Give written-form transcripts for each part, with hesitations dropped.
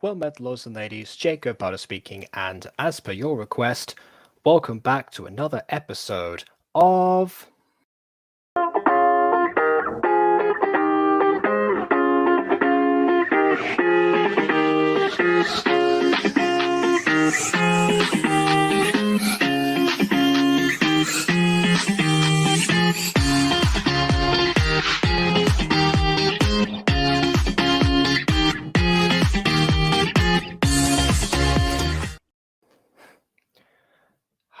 Well met, lords and ladies, Jacob Butter speaking, and as per your request, welcome back to another episode of...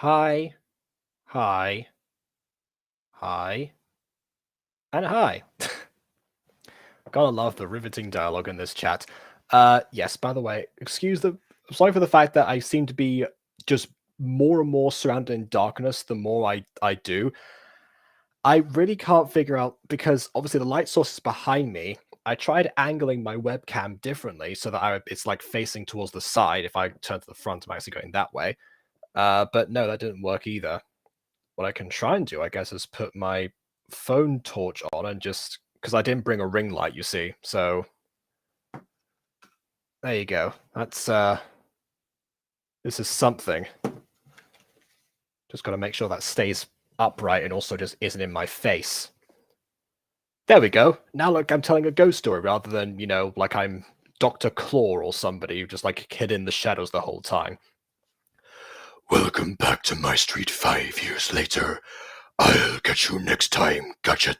Hi, hi, hi, and hi. Gotta love the riveting dialogue in this chat. Yes, by the way, sorry for the fact that I seem to be just more and more surrounded in darkness the more I do. I really can't figure out, because obviously the light source is behind me. I tried angling my webcam differently so that it's like facing towards the side. If I turn to the front, I'm actually going that way. But no, that didn't work either. What I can try and do, I guess, is put my phone torch on and just... because I didn't bring a ring light, you see. So there you go. That's this is something. Just got to make sure that stays upright and also just isn't in my face. There we go. Now look, I'm telling a ghost story rather than, like I'm Dr. Claw or somebody who just like hid in the shadows the whole time. Welcome back to my street 5 years later. I'll catch you next time, Gacha.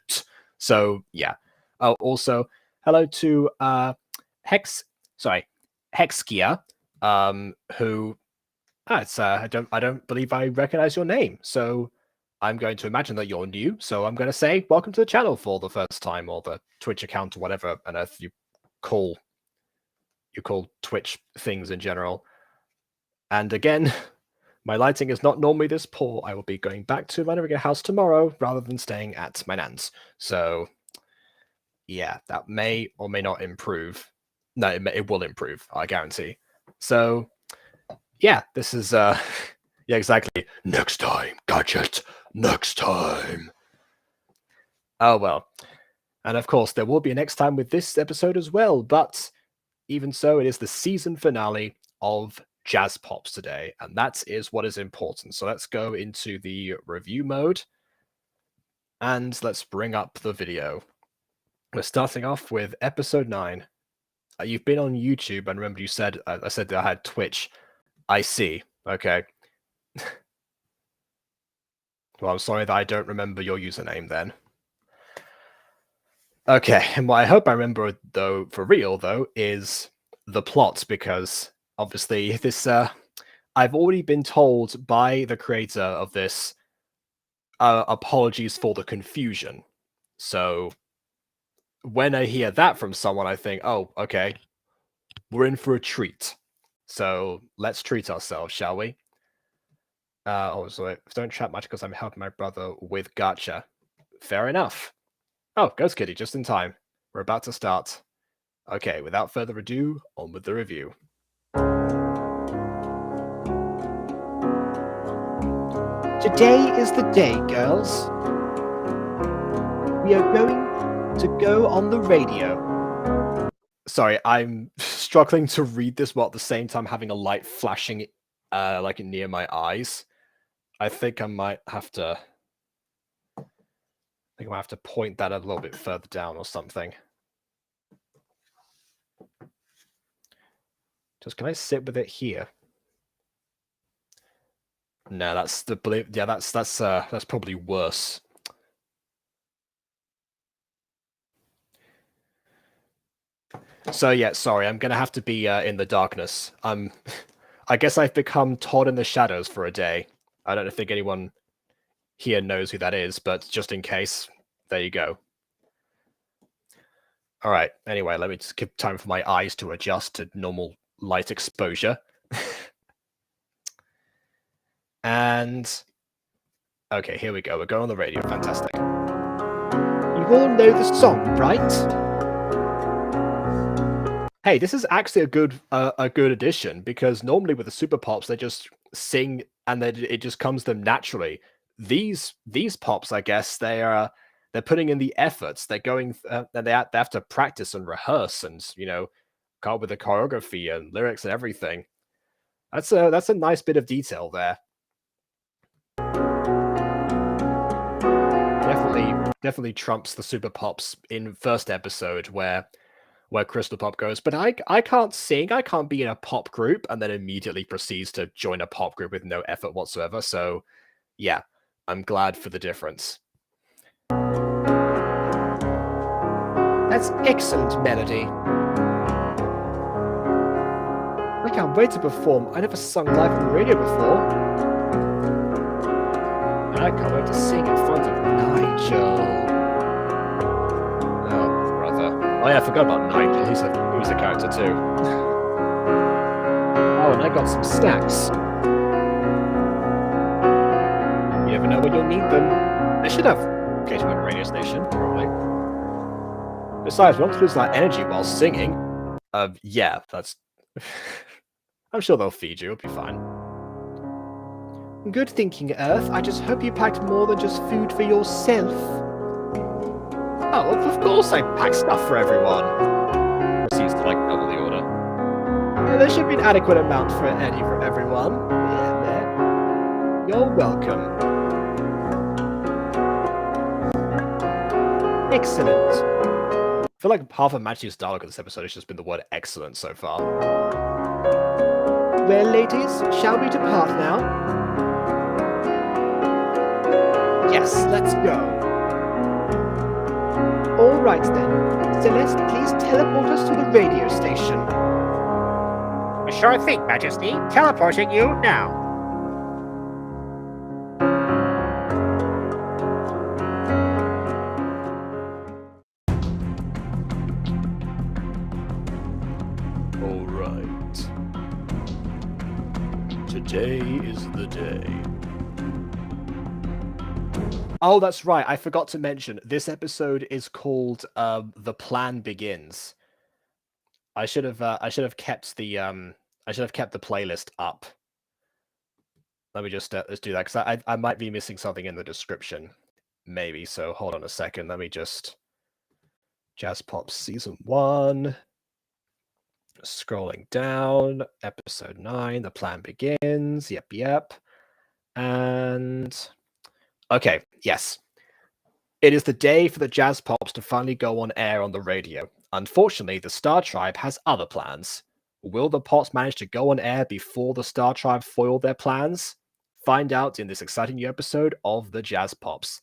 So yeah. Oh, also hello to Hexkia, who I don't believe I recognize your name. So I'm going to imagine that you're new. So I'm going to say welcome to the channel for the first time, or the Twitch account, or whatever on earth you call Twitch things in general. And again, my lighting is not normally this poor. I will be going back to my regular house tomorrow rather than staying at my nan's. So yeah, that may or may not improve. No, it will improve, I guarantee. So yeah, this is yeah, exactly. Next time, Gadget. Next time. Oh well. And of course, there will be a next time with this episode as well, but even so, it is the season finale of Jazz Pops today, and that is what is important. So let's go into the review mode, and let's bring up the video. We're starting off with episode 9. You've been on YouTube, and remember you said I said that I had Twitch. I see. Okay. Well, I'm sorry that I don't remember your username then. Okay, and what I hope I remember, though, for real, though, is the plot, because obviously this, I've already been told by the creator of this, apologies for the confusion. So when I hear that from someone, I think, oh, okay, we're in for a treat. So let's treat ourselves, shall we? So don't chat much because I'm helping my brother with Gacha. Fair enough. Oh, Ghost Kitty, just in time. We're about to start. Okay, without further ado, on with the review. Today is the day, girls. We are going to go on the radio. Sorry, I'm struggling to read this while at the same time having a light flashing like near my eyes. I think I might have to point that a little bit further down or something. Just can I sit with it here? No, that's that's probably worse. So yeah, sorry, I'm gonna have to be in the darkness. I guess I've become Todd in the shadows for a day. I don't think anyone here knows who that is, but just in case, there you go. All right. Anyway, let me just give time for my eyes to adjust to normal light exposure. And okay, here we go. We're going on the radio. Fantastic. You all know the song, right? Hey, this is actually a good addition, because normally with the Super Pops they just sing and then it just comes to them naturally. These pops, I guess, they're putting in the efforts. They're going and they have to practice and rehearse and come up with the choreography and lyrics and everything. That's a nice bit of detail there. Definitely trumps the Super Pops in first episode where Crystal Pop goes, but I can't sing, I can't be in a pop group, and then immediately proceeds to join a pop group with no effort whatsoever. So yeah, I'm glad for the difference. That's excellent melody. I can't wait to perform. I never sung live on the radio before. And I can't wait to sing in front of Nigel. Oh, brother. Oh yeah, I forgot about Nigel. He's a character too. Oh, and I got some snacks. You never know when you'll need them. They should have occasion like a radio station, probably. Besides, we don't lose that energy while singing. Yeah, that's... I'm sure they'll feed you, it'll be fine. Good thinking, Earth. I just hope you packed more than just food for yourself. Oh, of course I packed stuff for everyone. Proceeds to, like, double the order. There should be an adequate amount for everyone. Yeah, there. You're welcome. Excellent. I feel like half of Matthew's dialogue in this episode has just been the word excellent so far. Well, ladies, shall we depart now? Yes, let's go. All right then. Celeste, please teleport us to the radio station. Sure thing, Majesty. Teleporting you now. All right. Today is the day. Oh, that's right. I forgot to mention this episode is called "The Plan Begins." I should have kept the playlist up. Let me just let's do that because I might be missing something in the description, maybe. So hold on a second. Let me just Jazz Pop Season 1. Scrolling down, episode 9. The Plan Begins. Yep. And okay, yes. It is the day for the Jazz Pops to finally go on air on the radio. Unfortunately, the Star Tribe has other plans. Will the Pops manage to go on air before the Star Tribe foil their plans? Find out in this exciting new episode of the Jazz Pops.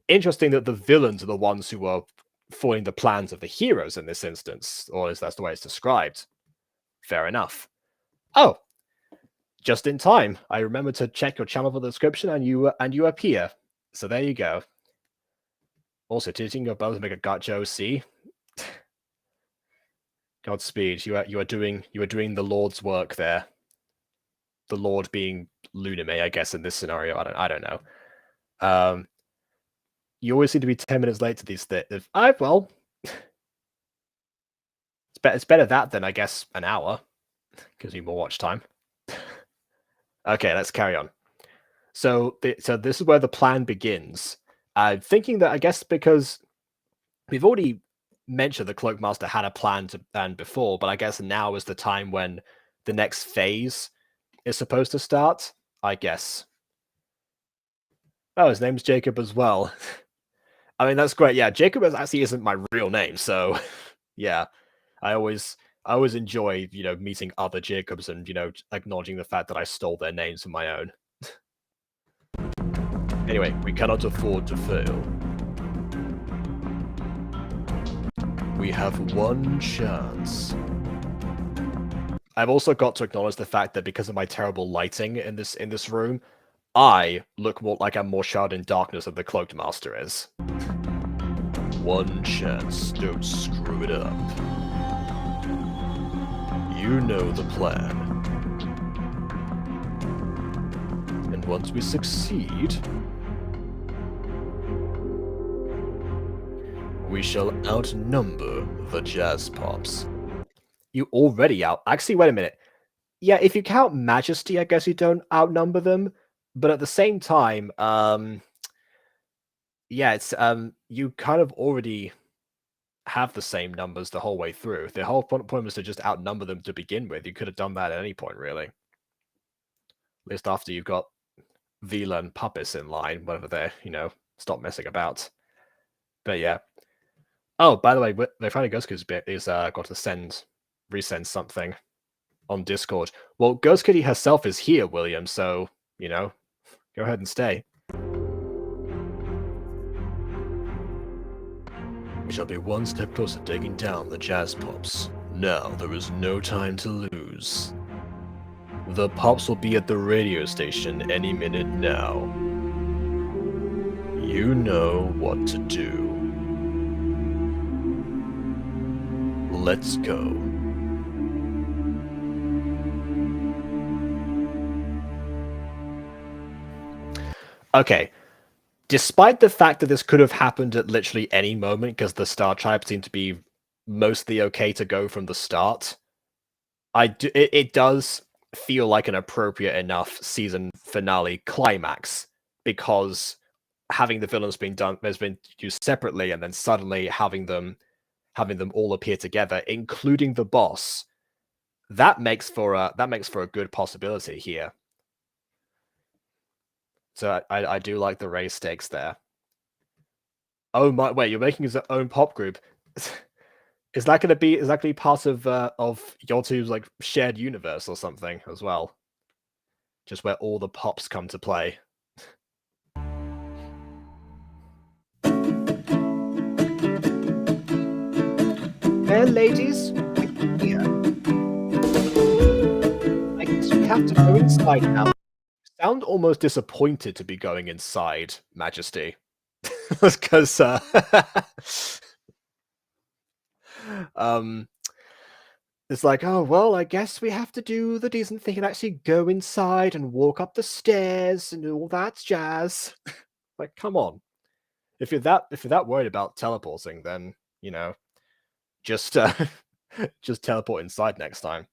Interesting that the villains are the ones who are foiling the plans of the heroes in this instance, or is that the way it's described? Fair enough. Oh, just in time. I remembered to check your channel for the description, and you appear. So there you go. Also, teaching your bow to make a Gacha OC. Godspeed. You are doing the Lord's work there. The Lord being Luname, I guess, in this scenario. I don't know. You always seem to be 10 minutes late to these things. Well, it's better that than, I guess, an hour. Gives you more watch time. Okay, let's carry on. So this is where the plan begins. Thinking that, I guess, because we've already mentioned the Cloakmaster had a plan before, but I guess now is the time when the next phase is supposed to start, I guess. Oh, his name's Jacob as well. I mean, that's great. Yeah, Jacob actually isn't my real name, so yeah. I always enjoy, meeting other Jacobs and, acknowledging the fact that I stole their names from my own. Anyway, we cannot afford to fail. We have one chance. I've also got to acknowledge the fact that because of my terrible lighting in this room, I look more like I'm more shrouded in darkness than the Cloaked Master is. One chance, don't screw it up. You know the plan. And once we succeed, we shall outnumber the Jazz Pops. You already out... Actually, wait a minute. Yeah, if you count Majesty, I guess you don't outnumber them. But at the same time, yeah, it's you kind of already have the same numbers the whole way through. The whole point was to just outnumber them to begin with. You could have done that at any point, really. At least after you've got Vila and Puppis in line, whether they're, stop messing about. But yeah. Oh, by the way, they finally Ghost bit is got to resend something on Discord. Well, Ghost Kitty herself is here, William, so, go ahead and stay. We shall be one step closer to taking down the Jazz Pops. Now there is no time to lose. The Pops will be at the radio station any minute now. You know what to do. Let's go. Okay. Despite the fact that this could have happened at literally any moment, because the Star Tribe seemed to be mostly okay to go from the start, it does feel like an appropriate enough season finale climax, because having the villains has been used separately, and then suddenly having them all appear together, including the boss, that makes for a good possibility here. So I do like the raise stakes there. Oh my! Wait, you're making his own pop group. Is that going to be part of your two's like shared universe or something as well? Just where all the pops come to play. Well, ladies, we're here. I guess we have to go inside now. Sound almost disappointed to be going inside, Majesty. Because it's like, oh well, I guess we have to do the decent thing and actually go inside and walk up the stairs and all that jazz. Like, come on. If you're that worried about teleporting, then just teleport inside next time.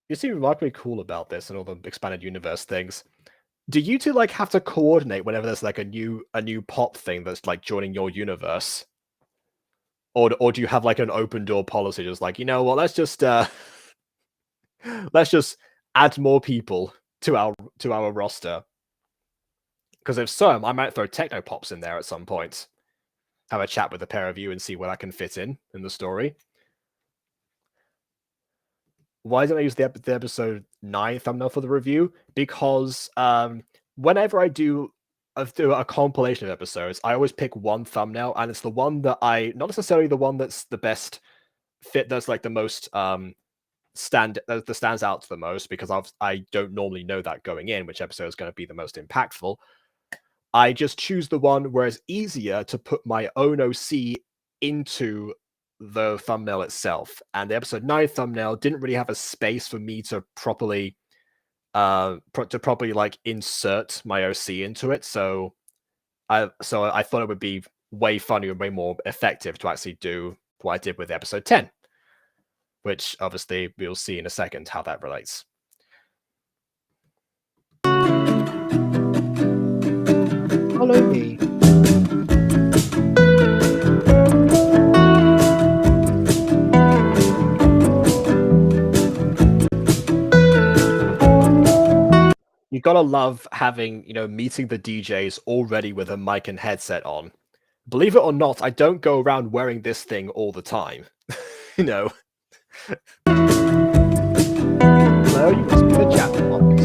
You seem remarkably cool about this and all the expanded universe things. Do you two like have to coordinate whenever there's like a new pop thing that's like joining your universe? Or do you have like an open door policy, just like, what, let's just add more people to our roster? Because if so, I might throw Techno Pops in there at some point. Have a chat with the pair of you and see where that can fit in the story. Why don't I use the episode 9 thumbnail for the review? Because whenever I do a compilation of episodes, I always pick one thumbnail, and it's the one that not necessarily the one that's the best fit, that's like the most that stands out the most, because I don't normally know that going in which episode is going to be the most impactful. I just choose the one where it's easier to put my own OC into the thumbnail itself, and the episode 9 thumbnail didn't really have a space for me to properly like insert my OC into it, so I thought it would be way funnier and way more effective to actually do what I did with episode 10, which obviously we'll see in a second how that relates. Follow me. You gotta love having, meeting the DJs already with a mic and headset on. Believe it or not, I don't go around wearing this thing all the time. Hello, you must be the chat box.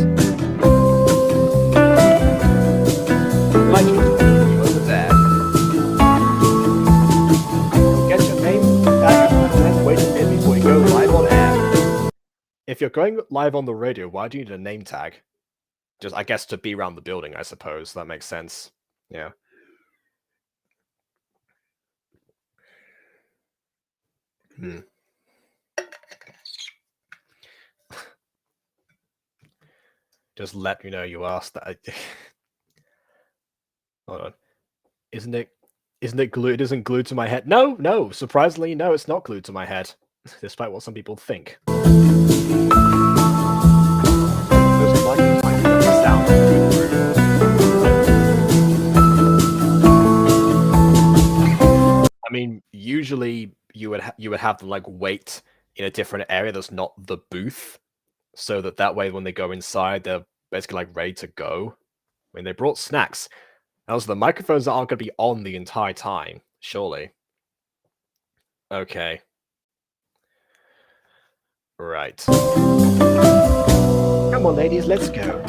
Like you over there. Get your name back and then wait a minute before you go live on air. If you're going live on the radio, why do you need a name tag? Just, I guess, to be around the building, I suppose. That makes sense. Yeah. Just let me know you asked that. Hold on. Isn't it glued? It isn't glued to my head. No. Surprisingly, no, it's not glued to my head, despite what some people think. I mean, usually you would have them like wait in a different area that's not the booth, so that way when they go inside, they're basically like ready to go. I mean, they brought snacks. And also, the microphones aren't going to be on the entire time, surely. Okay. Right. Come on, ladies, let's go.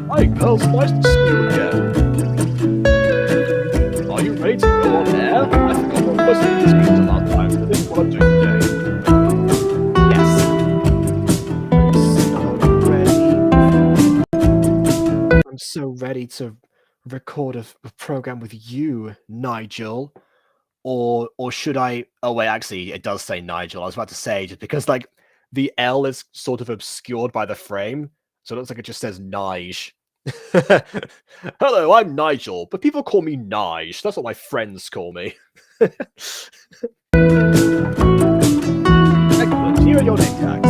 Hi, girls. Nice to see you again. Are you ready to go on air? I forgot what was in this game last time, but this is what I'm doing today. Yes. I'm so ready to record a program with you, Nigel. Or should I? Oh wait, actually, it does say Nigel. I was about to say just because like the L is sort of obscured by the frame, so it looks like it just says Nige. Hello, I'm Nigel, but people call me Nige. That's what my friends call me. Excellent. Here are your name tags.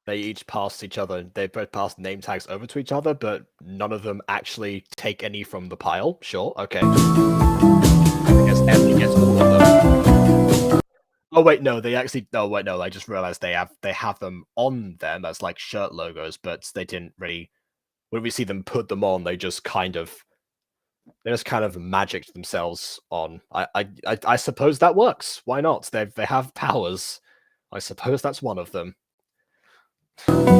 They each pass each other. They both pass name tags over to each other, but none of them actually take any from the pile. Sure, okay. I guess Emily gets all of them. Oh wait, no, they actually. Oh wait, no, I just realized they have them on them as like shirt logos, but they didn't really. When we see them put them on, they just kind of magicked themselves on. I suppose that works. Why not? They have powers. I suppose that's one of them. Excellent.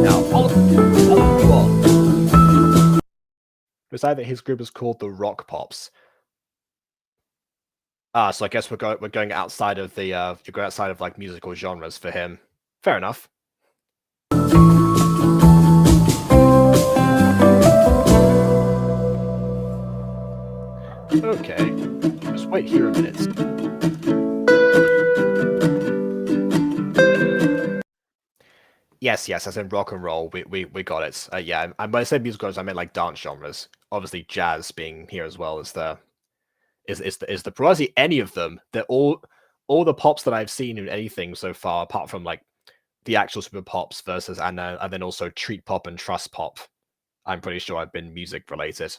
Now, go on. It's either his group is called the Rock Pops. So I guess we're going outside of the you're going outside of like musical genres for him. Fair enough. Okay, just wait here a minute. Yes, as in rock and roll, we got it. Yeah, and when I said musical genres, I meant like dance genres. Obviously, jazz being here as well is the probably any of them. They're all the pops that I've seen in anything so far, apart from like the actual super pops versus and then also treat pop and trust pop. I'm pretty sure I've been music related.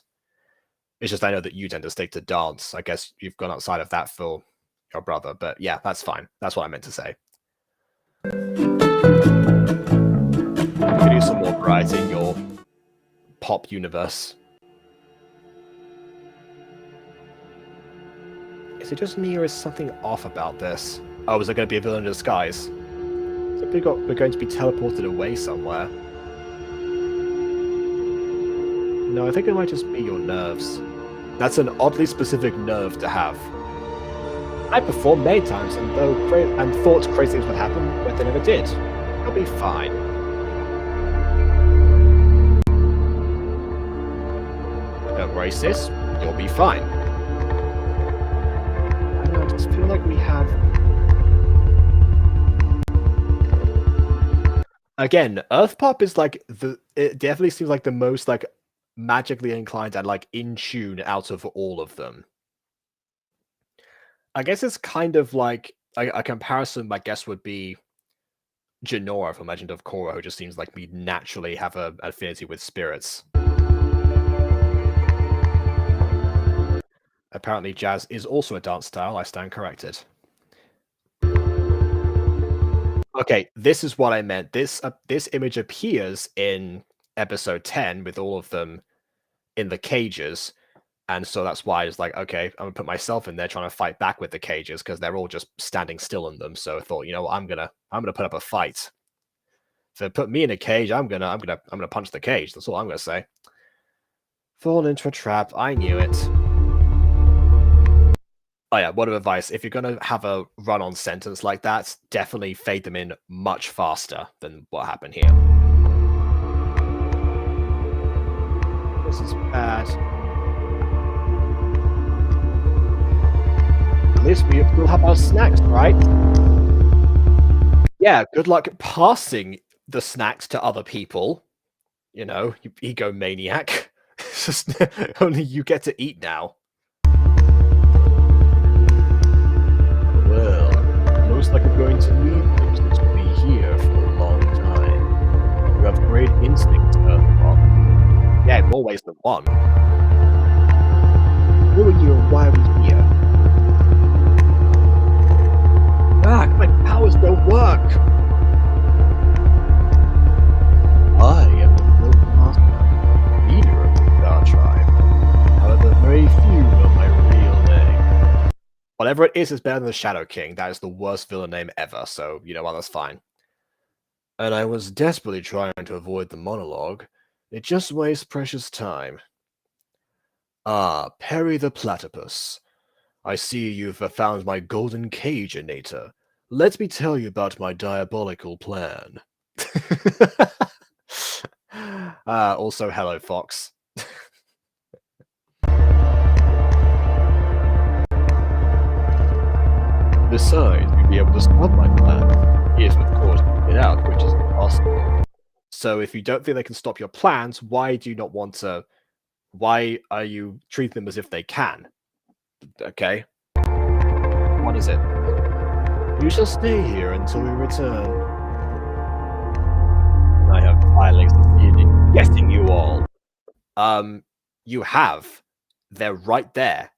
It's just I know that you tend to stick to dance. I guess you've gone outside of that for your brother, but yeah, that's fine. That's what I meant to say. You can do some more variety in your pop universe. Is it just me or is something off about this? Oh, is there going to be a villain in disguise? So we're going to be teleported away somewhere. No, I think it might just be your nerves. That's an oddly specific nerve to have. I performed many times and thought crazy things would happen, but they never did. I'll be fine. Don't worry, sis. You'll be fine. I don't know, I just feel like we have... Again, Earth Pop is like it definitely seems like the most like magically inclined and like in tune out of all of them. I guess it's kind of like a comparison, I guess, would be Janora from Legend of Korra, who just seems like we naturally have an affinity with spirits. Apparently, jazz is also a dance style. I stand corrected. Okay, this is what I meant. This image appears in episode 10 with all of them in the cages, and so that's why it's like, okay, I'm gonna put myself in there trying to fight back with the cages because they're all just standing still in them. So I thought, you know what, I'm gonna put up a fight. If they put me in a cage, I'm gonna punch the cage. That's all I'm gonna say. Fall into a trap. I knew it. Oh yeah, word of advice. If you're going to have a run-on sentence like that, definitely fade them in much faster than what happened here. This is bad. At least we'll have our snacks, right? Yeah, good luck passing the snacks to other people. You know, you egomaniac. It's just only you get to eat now. Well, looks like I'm going to need them since we'll be here for a long time. You have great instincts, Earthpop. Yeah, in more ways than one. Who are you and why are we here? Ah, my powers don't work! I am the Cloak Master, leader of the Star Tribe. However, very few know my real name. Whatever it is better than the Shadow King. That is the worst villain name ever, so you know what, that's fine. And I was desperately trying to avoid the monologue. It just wastes precious time. Ah, Perry the Platypus. I see you've found my golden cage, Anita. Let me tell you about my diabolical plan. Also, hello, Fox. Besides, you'll be able to stop my plan, if, of course, you get out, which is impossible. So if you don't think they can stop your plans, why do you not want to... Why are you treating them as if they can? Okay. What is it? You shall stay here until we return. I have filings succeeding, guessing you all. You have. They're right there.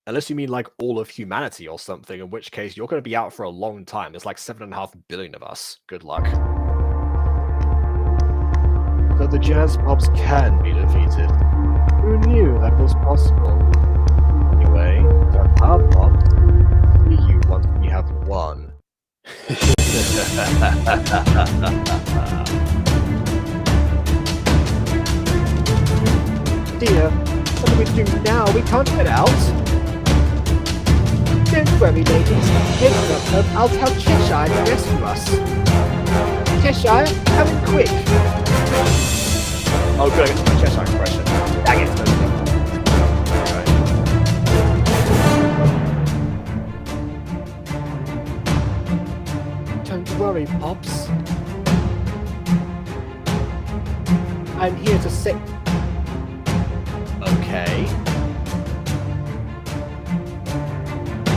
Unless you mean like all of humanity or something, in which case you're going to be out for a long time. There's like 7.5 billion of us. Good luck. So the Jazz Pops can be defeated. Who knew that was possible? Anyway, the Power Pops, see you once we have won. Dear, what do we do now? We can't get out. Don't worry, ladies. I'll tell Cheshire to rescue us. Cheshire, come in quick. Oh, good, I get my Cheshire impression. Dang it. Right. Don't worry, Pops. I'm here to say... Okay.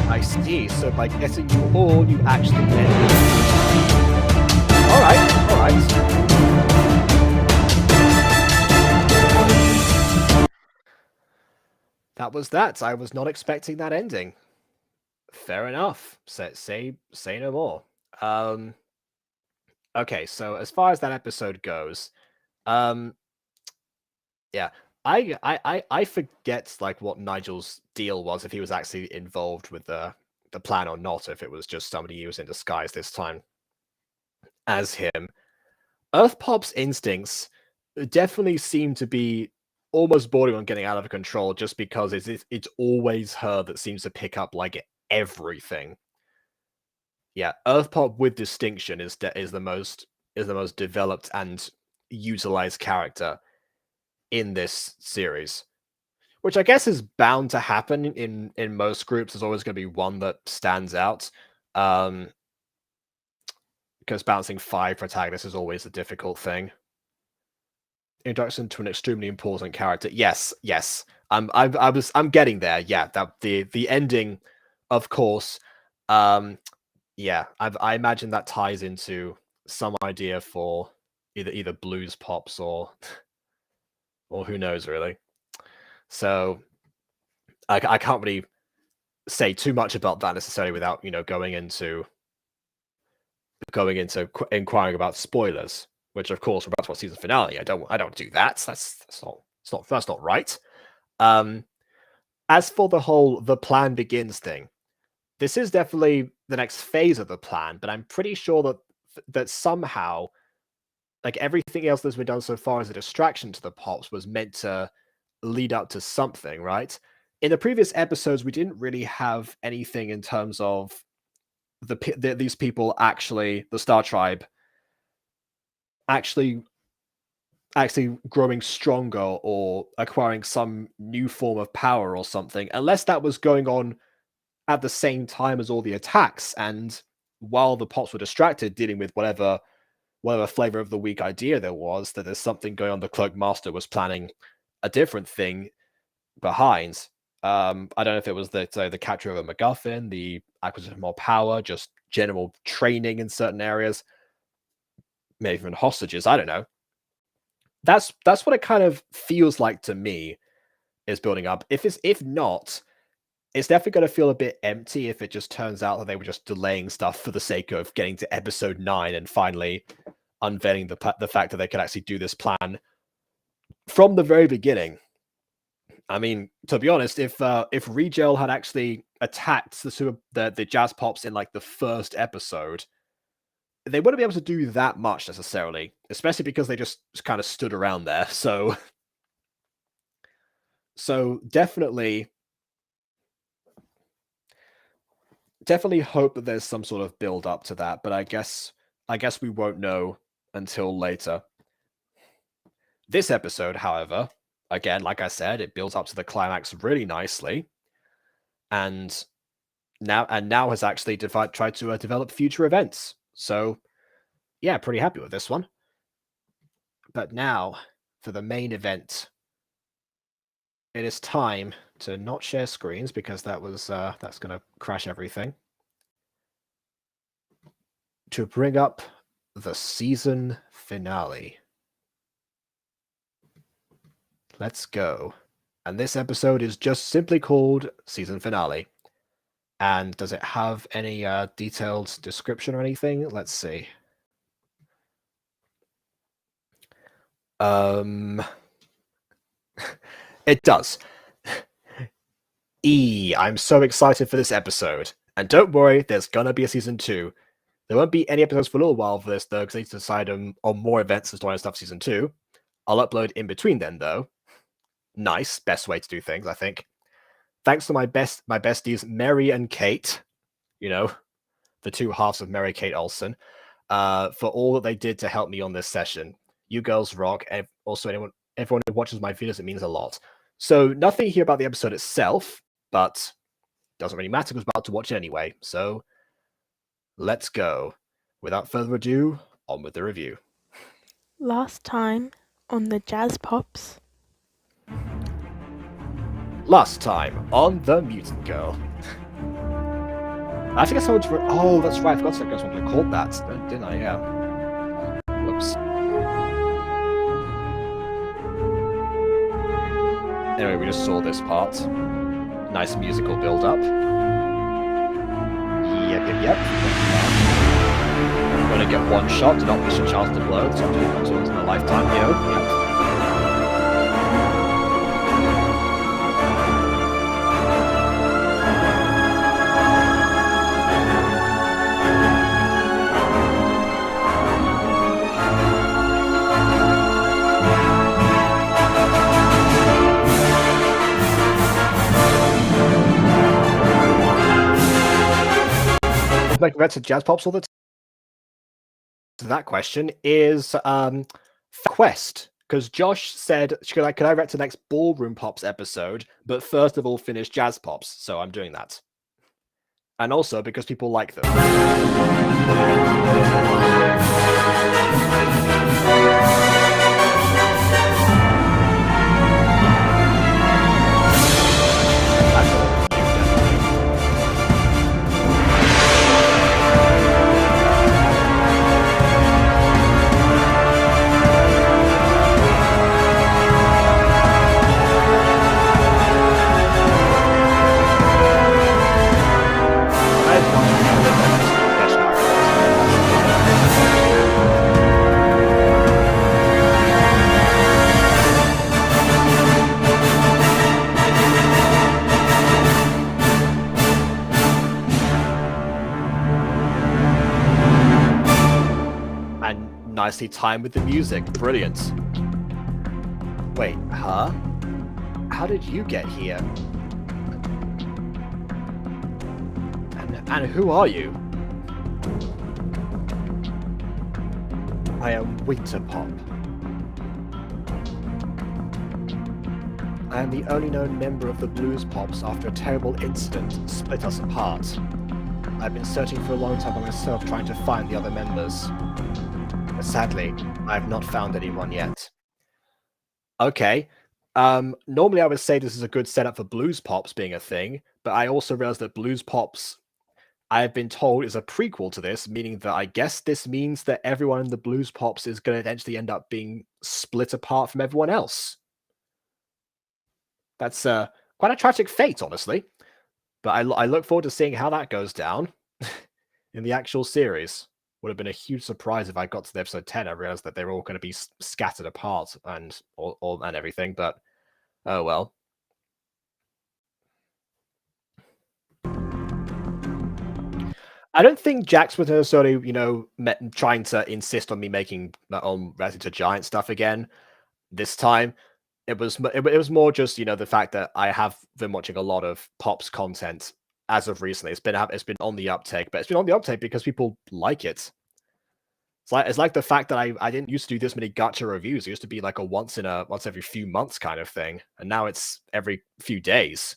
I see, so by getting you all, you actually get... Alright. That was that. I was not expecting that ending. Fair enough. Say no more. Okay, so as far as that episode goes, yeah, I forget like what Nigel's deal was, if he was actually involved with the plan or not, if it was just somebody he was in disguise this time as him. Earthpop's instincts definitely seem to be almost bordering on getting out of control, just because it's always her that seems to pick up like everything. Yeah, Earthpop with distinction is the most developed and utilized character in this series, which I guess is bound to happen in most groups. There's always going to be one that stands out, because balancing 5 protagonists is always a difficult thing. Introduction to an extremely important character. Yes. I'm getting there. Yeah, that the ending, of course. Yeah, I imagine that ties into some idea for either Blues Pops or who knows, really. So I can't really say too much about that necessarily without going into inquiring about spoilers, which of course we're about to watch season finale. I don't do that. That's not right. As for the plan begins thing, this is definitely the next phase of the plan, but I'm pretty sure that somehow, like everything else that's been done so far as a distraction to the Pops, was meant to lead up to something, right? In the previous episodes, we didn't really have anything in terms of these people actually, the Star Tribe, actually growing stronger or acquiring some new form of power or something, unless that was going on at the same time as all the attacks, and while the Pops were distracted dealing with whatever flavor of the week idea there was, that there's something going on the Cloak Master was planning a different thing behind. I don't know if it was the capture of a MacGuffin, the acquisition of more power, just general training in certain areas, maybe even hostages. I don't know. That's what it kind of feels like to me is building up. If not, it's definitely going to feel a bit empty if it just turns out that they were just delaying stuff for the sake of getting to episode 9 and finally unveiling the fact that they could actually do this plan from the very beginning. I mean, to be honest, if Regel had actually attacked the Jazz Pops in like the first episode, they wouldn't be able to do that much necessarily, especially because they just kind of stood around there. So definitely hope that there's some sort of build up to that, but I guess we won't know until later. This episode, however, again, like I said, it builds up to the climax really nicely, and now has actually tried to develop future events. So, yeah, pretty happy with this one. But now for the main event. It is time to not share screens because that's going to crash everything. To bring up the season finale. Let's go. And this episode is just simply called Season Finale. And does it have any detailed description or anything? Let's see. It does. I'm so excited for this episode. And don't worry, there's gonna be a season 2. There won't be any episodes for a little while for this, though, because they need to decide on more events and story and stuff for season 2. I'll upload in between then, though. Nice. Best way to do things, I think. Thanks to my besties, Mary and Kate, you know, the two halves of Mary Kate Olsen, for all that they did to help me on this session. You girls rock, and also everyone who watches my videos, it means a lot. So nothing here about the episode itself, but doesn't really matter because we're about to watch it anyway. So let's go. Without further ado, on with the review. Last time on the Jazz Pops. Last time on the Mutant Girl. I think I saw oh, that's right. I forgot to guess what I called that, didn't I? Yeah. Whoops. Anyway, we just saw this part. Nice musical build-up. Yep. I'm gonna get one shot. Do not wish a chance to blow. So I'm doing it once in a lifetime. Yep. Like that's a Jazz Pops all the time. That question is quest, because Josh said, could I react to the next Ballroom Pops episode, but first of all finish Jazz Pops, so I'm doing that. And also because people like them. Nicely timed with the music. Brilliant. Wait, huh? How did you get here? And who are you? I am Winter Pop. I am the only known member of the Blues Pops after a terrible incident split us apart. I've been searching for a long time by myself trying to find the other members. But sadly, I have not found anyone yet. Okay, Normally I would say this is a good setup for Blues Pops being a thing, but I also realized that Blues Pops, I have been told, is a prequel to this, meaning that I guess this means that everyone in the Blues Pops is going to eventually end up being split apart from everyone else. That's quite a tragic fate, honestly. But I look forward to seeing how that goes down in the actual series. Would have been a huge surprise if I got to the episode 10. I realized that they were all going to be scattered apart and everything. But oh well. I don't think Jax was necessarily, trying to insist on me making on Resident to Giant stuff again this time. It was more just, the fact that I have been watching a lot of Pops content as of recently. It's been on the uptake, but it's been on the uptake because people like it. It's like the fact that I didn't used to do this many Gacha reviews. It used to be like a once every few months kind of thing, and now it's every few days.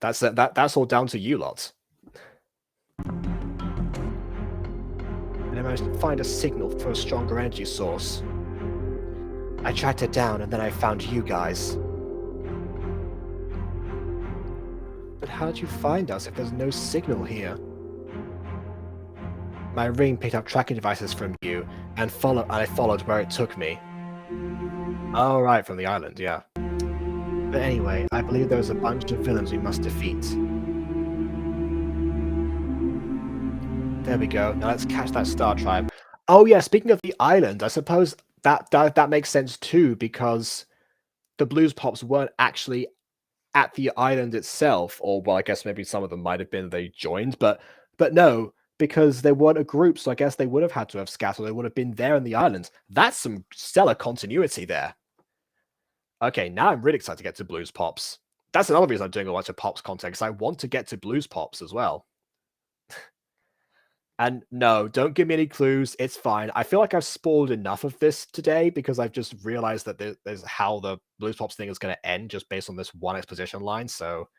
That's all down to you lot. And I managed to find a signal for a stronger energy source. I tracked it down, and then I found you guys. But how did you find us if there's no signal here? My ring picked up tracking devices from you, and I followed where it took me. Oh, right, from the island, yeah. But anyway, I believe there's a bunch of villains we must defeat. There we go. Now let's catch that Star Tribe. Oh yeah, speaking of the island, I suppose that makes sense too, because the Blues Pops weren't actually at the island itself, or well, I guess maybe some of them might have been they joined, but no, because they weren't a group, so I guess they would have had to have scattered. They would have been there in the islands. That's some stellar continuity there. Okay, now I'm really excited to get to Blues Pops. That's another reason I'm doing a bunch of Pops content, because I want to get to Blues Pops as well. And no, don't give me any clues. It's fine. I feel like I've spoiled enough of this today because I've just realized that there's how the Blues Pops thing is going to end just based on this one exposition line. So,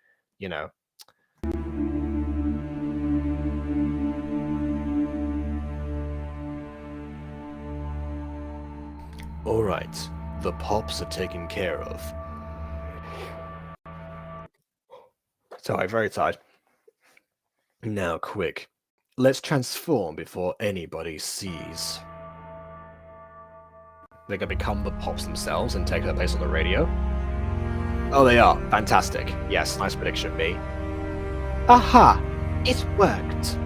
All right, the Pops are taken care of. Sorry, very tired. Now, quick. Let's transform before anybody sees. They're going to become the Pops themselves and take their place on the radio? Oh, they are. Fantastic. Yes, nice prediction, me. Aha! It worked!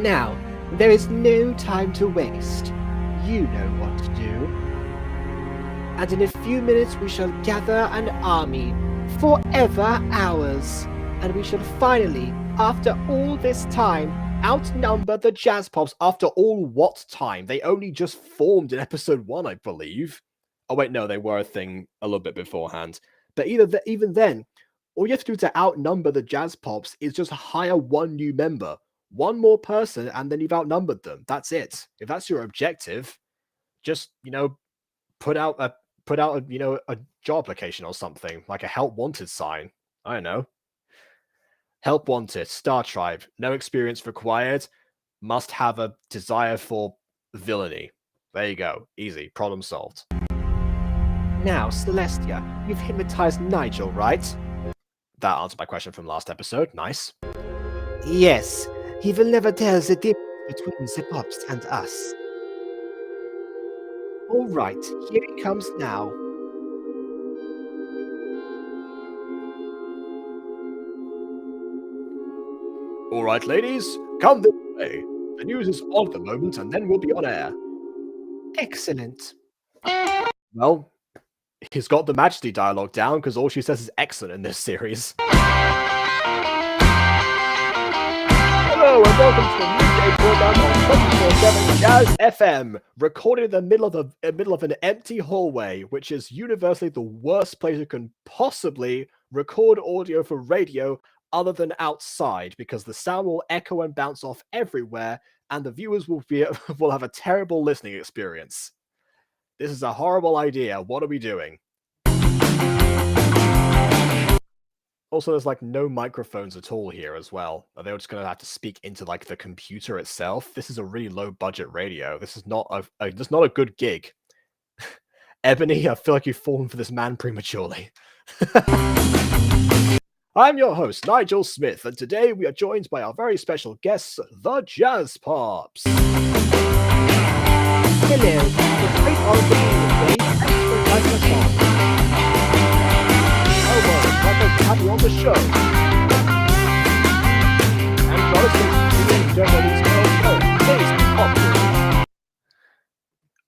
Now, there is no time to waste. You know what to do. And in a few minutes we shall gather an army, forever ours, and we shall finally, after all this time, outnumber the Jazz Pops. After all what time? They only just formed in episode 1, I believe. Oh wait, no, they were a thing a little bit beforehand. But even then, all you have to do to outnumber the Jazz Pops is just hire one new member. One more person, and then you've outnumbered them. That's it. If that's your objective, just, put out a job application or something, like a help wanted sign. I don't know. Help wanted, Star Tribe, no experience required, must have a desire for villainy. There you go. Easy. Problem solved. Now, Celestia, you've hypnotized Nigel, right? That answered my question from last episode. Nice. Yes. He will never tell the difference between the Pops and us. All right, here he comes now. All right, ladies, come this way. The news is on at the moment, and then we'll be on air. Excellent. Well, he's got the Majesty dialogue down because all she says is excellent in this series. Hello and welcome to the midday program on 24/7 Jazz FM, recorded in the middle of an empty hallway, which is universally the worst place you can possibly record audio for radio other than outside, because the sound will echo and bounce off everywhere, and the viewers will have a terrible listening experience. This is a horrible idea. What are we doing? Also, there's like no microphones at all here as well. They're just going to have to speak into like the computer itself. This is a really low budget radio. This is not a good gig. Ebony, I feel like you've fallen for this man prematurely. I'm your host, Nigel Smith, and today we are joined by our very special guests, the Jazz Pops. Hello, it's great honor to be here today. Thanks for inviting us on. Oh well, it's like to have you on the show. And honestly, you don't know these girls know. Please, pop you.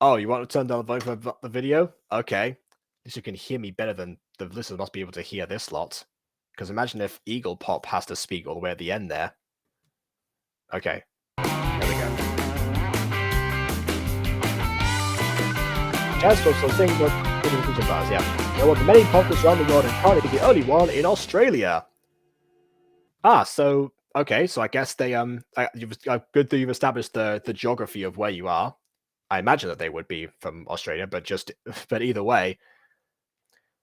Oh, you want to turn down the volume for the video? Okay. At least you can hear me better than the listeners must be able to hear this lot. Because imagine if Eagle Pop has to speak all the way at the end there. Okay. There we go. Jazz Pops are saying what feature bars, yeah. There are many podcasts around the world and currently the only one in Australia. Ah, so okay, so I guess they good that you've established the geography of where you are. I imagine that they would be from Australia, but either way,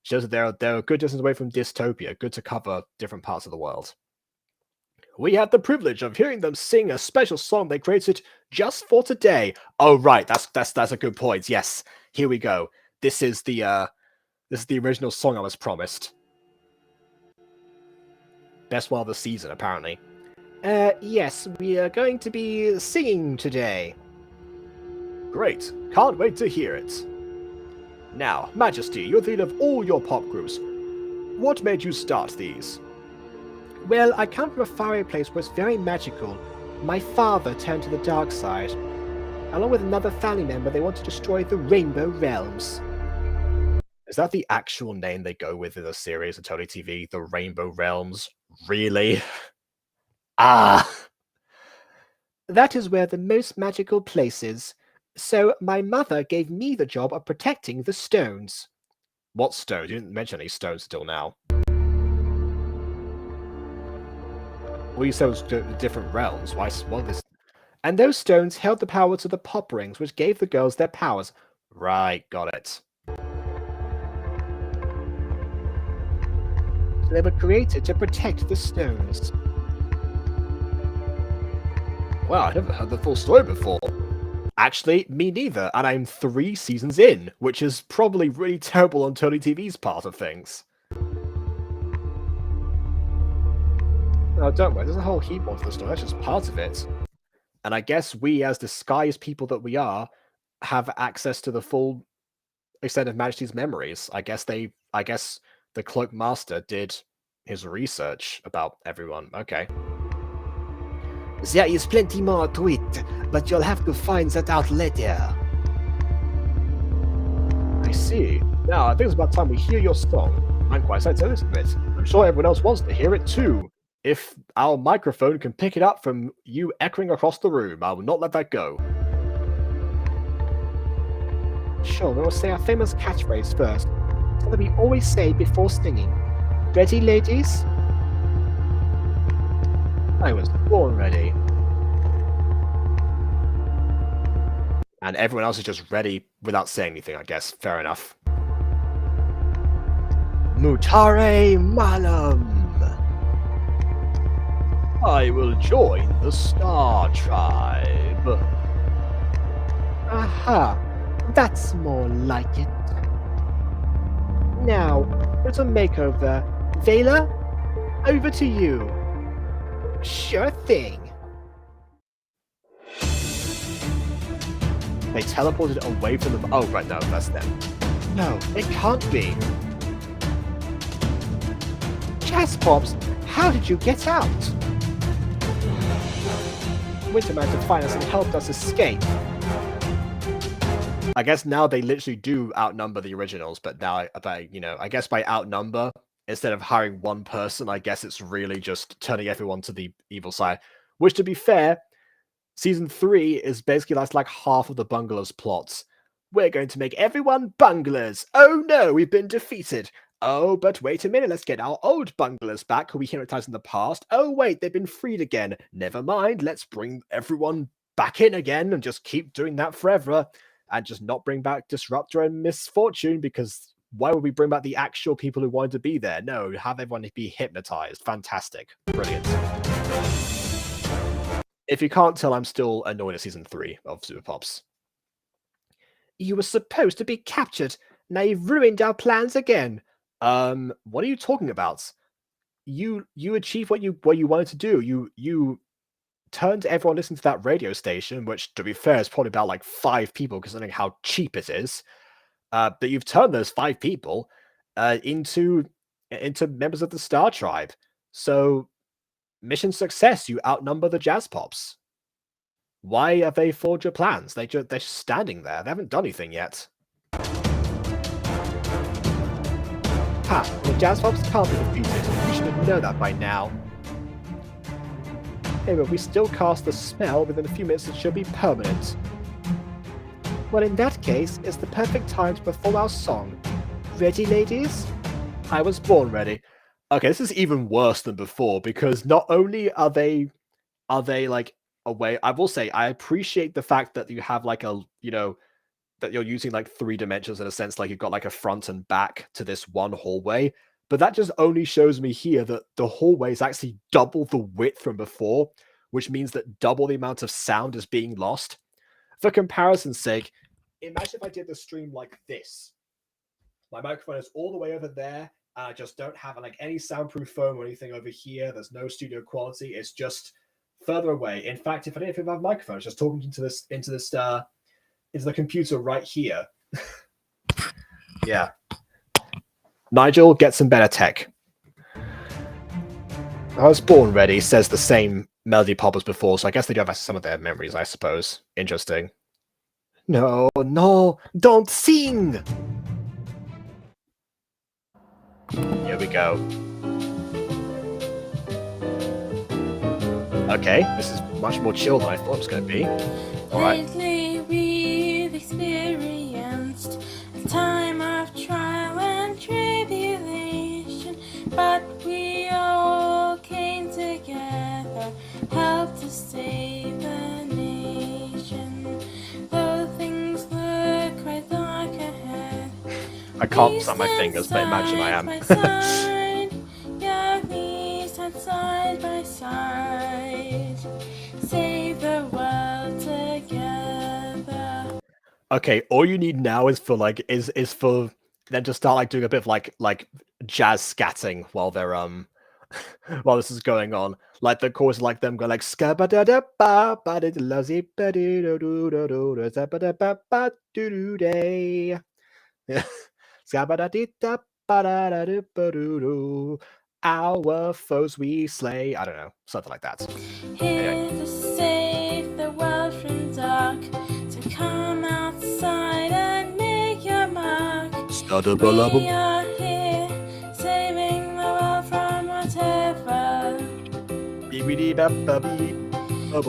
shows that they're a good distance away from dystopia. Good to cover different parts of the world. We had the privilege of hearing them sing a special song they created just for today. Oh right, that's a good point. Yes, here we go. This is the original song I was promised. Best one of the season, apparently. Yes, we are going to be singing today. Great. Can't wait to hear it. Now, Majesty, you're the leader of all your pop groups. What made you start these? Well, I come from a faraway place where it's very magical. My father turned to the dark side. Along with another family member, they want to destroy the Rainbow Realms. Is that the actual name they go with in the series of Tony TV? The Rainbow Realms? Really? Ah! That is where the most magical place is. So my mother gave me the job of protecting the stones. What stones? You didn't mention any stones till now. Well, you said it was different realms. Why? What is? And those stones held the power to the pop rings, which gave the girls their powers. Right, got it. So they were created to protect the stones. Wow, I never heard the full story before. Actually, me neither, and I'm 3 seasons in, which is probably really terrible on Tony TV's part of things. Oh, don't worry, there's a whole heap more to the story, that's just part of it. And I guess we, as disguised people that we are, have access to the full extent of Majesty's memories. I guess the Cloak Master did his research about everyone. Okay. There is plenty more to it, but you'll have to find that out later. I see. Now, I think it's about time we hear your song. I'm quite excited to listen to it. I'm sure everyone else wants to hear it too. If our microphone can pick it up from you echoing across the room, I will not let that go. Sure, we'll say our famous catchphrase first. Something that we always say before singing. Ready, ladies? I was born ready. And everyone else is just ready without saying anything, I guess. Fair enough. Mutare Malam! I will join the Star Tribe. Aha! That's more like it. Now, little makeover. Vela, over to you. Sure thing. They teleported away from them. Oh, right, no, that's them. No, it can't be. Jazz Pops, how did you get out? Winterman to find us and helped us escape. I guess now they literally do outnumber the originals, but now, I guess by outnumber, instead of hiring one person, I guess it's really just turning everyone to the evil side. Which, to be fair, Season 3 is basically like half of the Bunglers plots. We're going to make everyone bunglers. Oh no, we've been defeated. Oh, but wait a minute, let's get our old bunglers back who we hypnotized in the past. Oh wait, they've been freed again. Never mind, let's bring everyone back in again and just keep doing that forever. And just not bring back Disruptor and Misfortune, because why would we bring back the actual people who wanted to be there? No, have everyone be hypnotized. Fantastic. Brilliant. If you can't tell, I'm still annoyed at Season 3 of Super Pops. You were supposed to be captured, Now you've ruined our plans again. What are you talking about? You achieved what you wanted to do. You turned everyone listening to that radio station, which to be fair is probably about like 5 people considering how cheap it is. But you've turned those 5 people into members of the Star Tribe. So mission success. You outnumber the Jazz Pops. Why have they forged your plans? They're just standing there. They haven't done anything yet. Ha! The Jazz Pops can't be defeated. You should have known that by now. Hey, but we still cast the spell. Within a few minutes, it should be permanent. Well, in that case, it's the perfect time to perform our song. Ready, ladies? I was born ready. Okay, this is even worse than before because not only are they like away. I will say I appreciate the fact that you have like a that you're using like 3 dimensions in a sense, like you've got like a front and back to this one hallway. But that just only shows me here that the hallway is actually double the width from before, which means that double the amount of sound is being lost. For comparison's sake, imagine if I did the stream like this. My microphone is all the way over there, and I just don't have like any soundproof foam or anything over here. There's no studio quality. It's just further away. In fact, if I didn't have a microphone, it's just talking into the computer right here. Yeah. Nigel, get some better tech. I was born ready, says the same melody pop as before, so I guess they do have some of their memories, I suppose. Interesting. No, don't sing! Here we go. Okay, this is much more chill than I thought it was going to be. Alright. Lately we've experienced a time of trial and tribulation, but we all came together, helped to save the nation. Though things look quite dark ahead, I can't snap my fingers, but imagine I am. Yeah, we stand side by side. Save the world together. Okay, all you need now is for like is for them to start like doing a bit of like jazz scatting while they're while this is going on. Like the chorus, like them going like our foes we slay. I don't know, something like that. Here to save the world from dark, to come outside and make your mark. We are here, saving the world from whatever.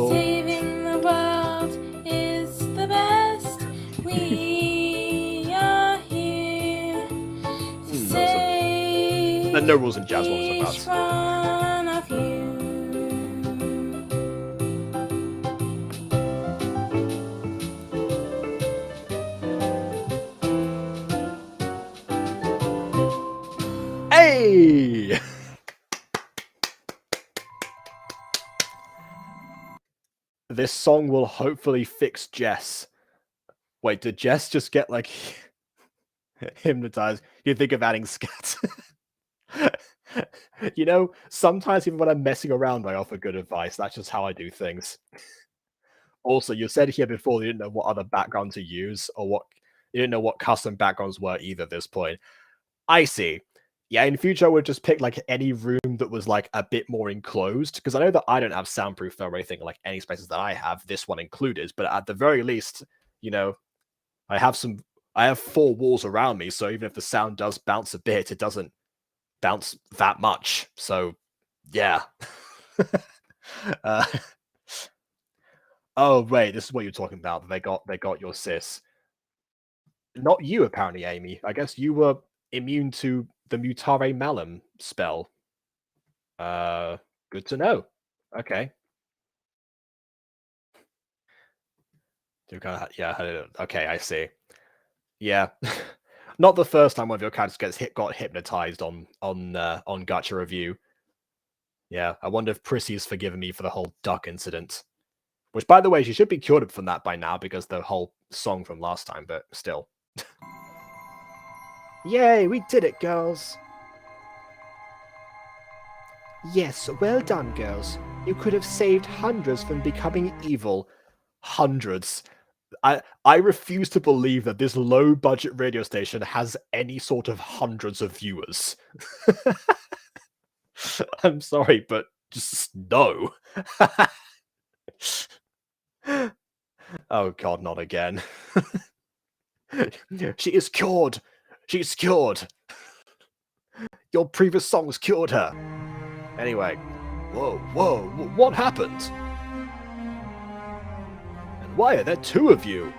Saving the world is the best. We are here to save no rules in jazz ones each about. one of you. Hey! This song will hopefully fix Jess. Wait, did Jess just get like hypnotized? You think of adding scat? You know, sometimes even when I'm messing around, I offer good advice. That's just how I do things. Also, you said here before you didn't know what other background to use, or you didn't know what custom backgrounds were either at this point. I see. Yeah, in future I would just pick like any room that was like a bit more enclosed, because I know that I don't have soundproof film or anything like any spaces that I have, this one included, but at the very least, you know, I have 4 walls around me, so even if the sound does bounce a bit, it doesn't bounce that much. So yeah. Oh wait, this is what you're talking about. They got your sis. Not you, apparently, Amy. I guess you were immune to the Mutare Malum spell. Good to know. Okay. Yeah, okay, I see. Yeah. Not the first time one of your characters got hypnotized on Gacha Review. Yeah, I wonder if Prissy's forgiven me for the whole duck incident. Which, by the way, she should be cured from that by now because the whole song from last time, but still. Yay, we did it, girls! Yes, well done, girls. You could have saved hundreds from becoming evil. Hundreds. I refuse to believe that this low budget radio station has any sort of hundreds of viewers. I'm sorry, but just no. Oh god, not again. She is cured. She's cured. Your previous songs cured her. Anyway, whoa, what happened? And why are there 2 of you?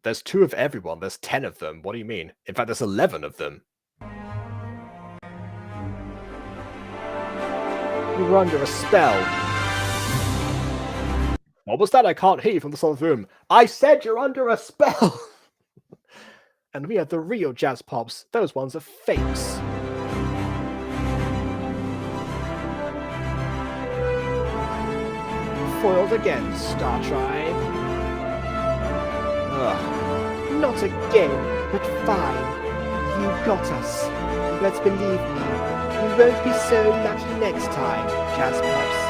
There's 2 of everyone. There's 10 of them. What do you mean? In fact, there's 11 of them. You were under a spell. What was that? I can't hear you from the side of the room. I said you're under a spell! And we are the real jazz pops. Those ones are fakes. Foiled again, Star Tribe. Ugh. Not again, but fine. You got us. But believe me, we won't be so lucky next time, Jazz Pops.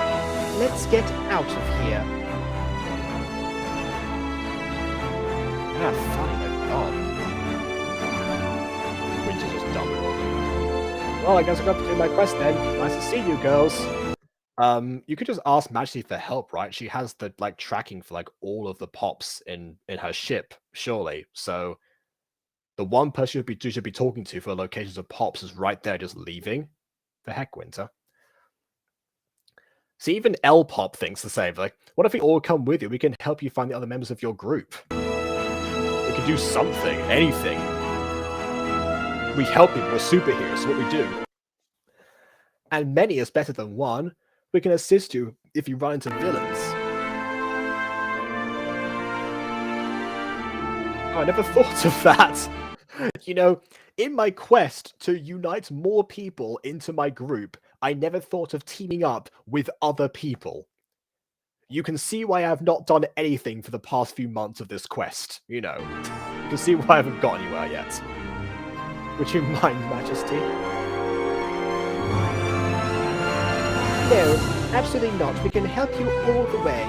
Let's get out of here. Finally they're gone. Winter's just done with them. Well, I guess I've got to do my quest then. Nice to see you, girls. You could just ask Majesty for help, right? She has the tracking for all of the pops in her ship, surely. So the one person you should be talking to for locations of pops is right there, just leaving. The heck, Winter. See, even L Pop thinks the same. Like, what if we all come with you? We can help you find the other members of your group. We can do something, anything. We help people. We're superheroes. What we do. And many is better than one. We can assist you if you run into villains. Oh, I never thought of that. You know, in my quest to unite more people into my group, I never thought of teaming up with other people. You can see why I've not done anything for the past few months of this quest, you know. You can see why I haven't got anywhere yet. Would you mind, Majesty? No, absolutely not. We can help you all the way.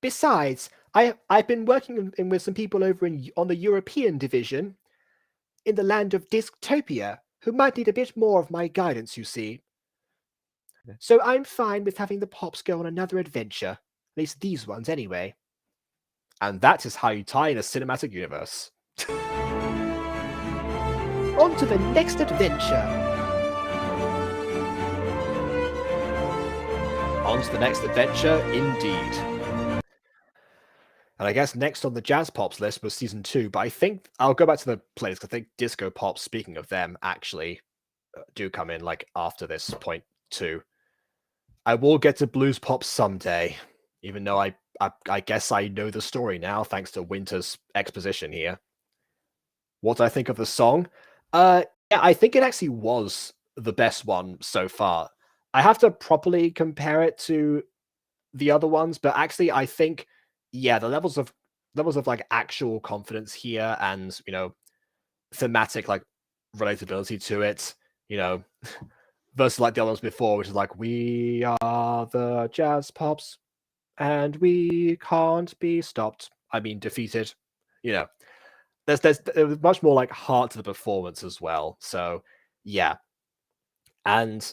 Besides, I've been working with some people over on the European division, in the land of Disktopia, who might need a bit more of my guidance, you see. So I'm fine with having the Pops go on another adventure. At least these ones, anyway. And that is how you tie in a cinematic universe. On to the next adventure. On to the next adventure, indeed. And I guess next on the Jazz Pops list was Season 2, but I think I'll go back to the playlist, because I think Disco Pops, speaking of them, actually do come in after this point too. I will get to Blues Pops someday, even though I guess I know the story now, thanks to Winter's exposition here. What do I think of the song? Yeah, I think it actually was the best one so far. I have to properly compare it to the other ones, but actually I think, yeah, the levels of actual confidence here and, you know, thematic relatability to it, you know, versus the other ones before, which is we are the Jazz Pops and we can't be stopped. I mean, defeated. You know, there's much more heart to the performance as well. So yeah, and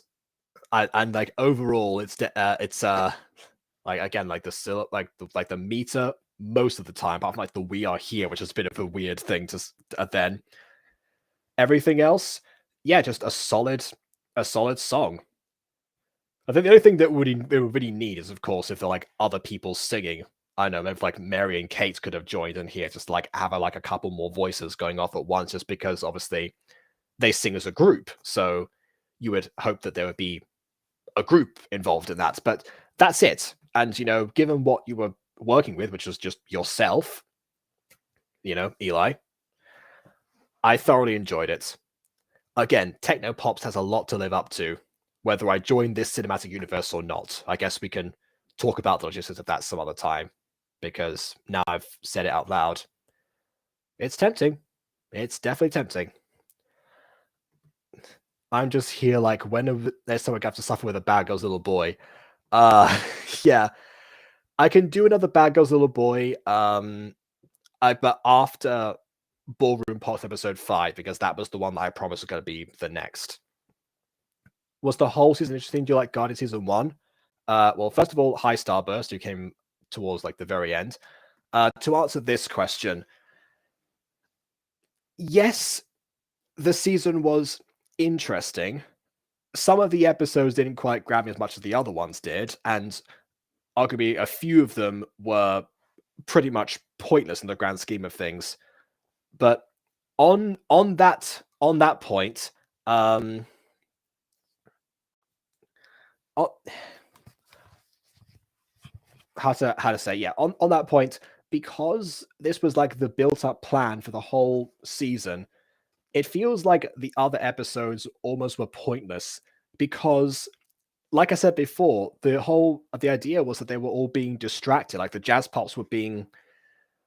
overall, it's again the meter most of the time, apart from the "We Are Here," which is a bit of a weird thing to then. Everything else, yeah, just a solid song. I think the only thing that we would really need is, of course, if they're other people singing. I don't know, maybe Mary and Kate could have joined in here, just have a couple more voices going off at once, just because obviously they sing as a group. So you would hope that there would be a group involved in that. But that's it. And, you know, given what you were working with, which was just yourself, you know, Eli, I thoroughly enjoyed it. Again, Techno Pops has a lot to live up to, whether I join this cinematic universe or not. I guess we can talk about the logistics of that some other time, because now I've said it out loud. It's tempting. It's definitely tempting. I'm just here like when there's someone have to suffer with a bad girl's little boy. Yeah, I can do another bad girl's little boy. But after Ballroom Pots episode 5, because that was the one that I promised was going to be the next. Was the whole season interesting? Do you like Guardian season 1? Well, first of all, hi Starburst, who came towards like the very end. To answer this question, yes, the season was interesting. Some of the episodes didn't quite grab me as much as the other ones did, and arguably a few of them were pretty much pointless in the grand scheme of things. But on that point, how to say, yeah, on that point, because this was like the built up plan for the whole season, it feels like the other episodes almost were pointless because, like I said before, the idea was that they were all being distracted, like the jazz pops were being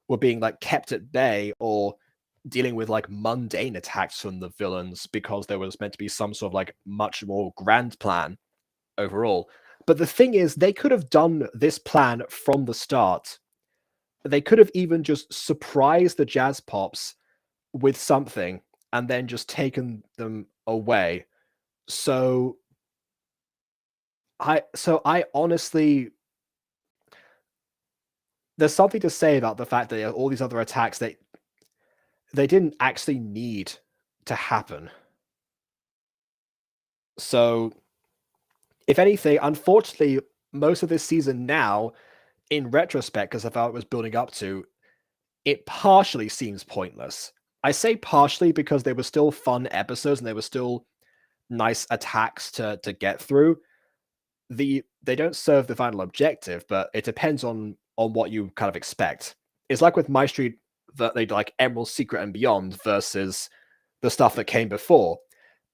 like kept at bay or dealing with like mundane attacks from the villains because there was meant to be some sort of like much more grand plan overall. But the thing is, they could have done this plan from the start. They could have even just surprised the jazz pops with something and then just taken them away. So I honestly, there's something to say about the fact that all these other attacks they didn't actually need to happen. So if anything, unfortunately, most of this season now, in retrospect, because of how it was building up to, it partially seems pointless. I say partially because they were still fun episodes and they were still nice attacks to get through. They don't serve the final objective, but it depends on what you kind of expect. It's like with My Street, that they like Emerald Secret and Beyond versus the stuff that came before.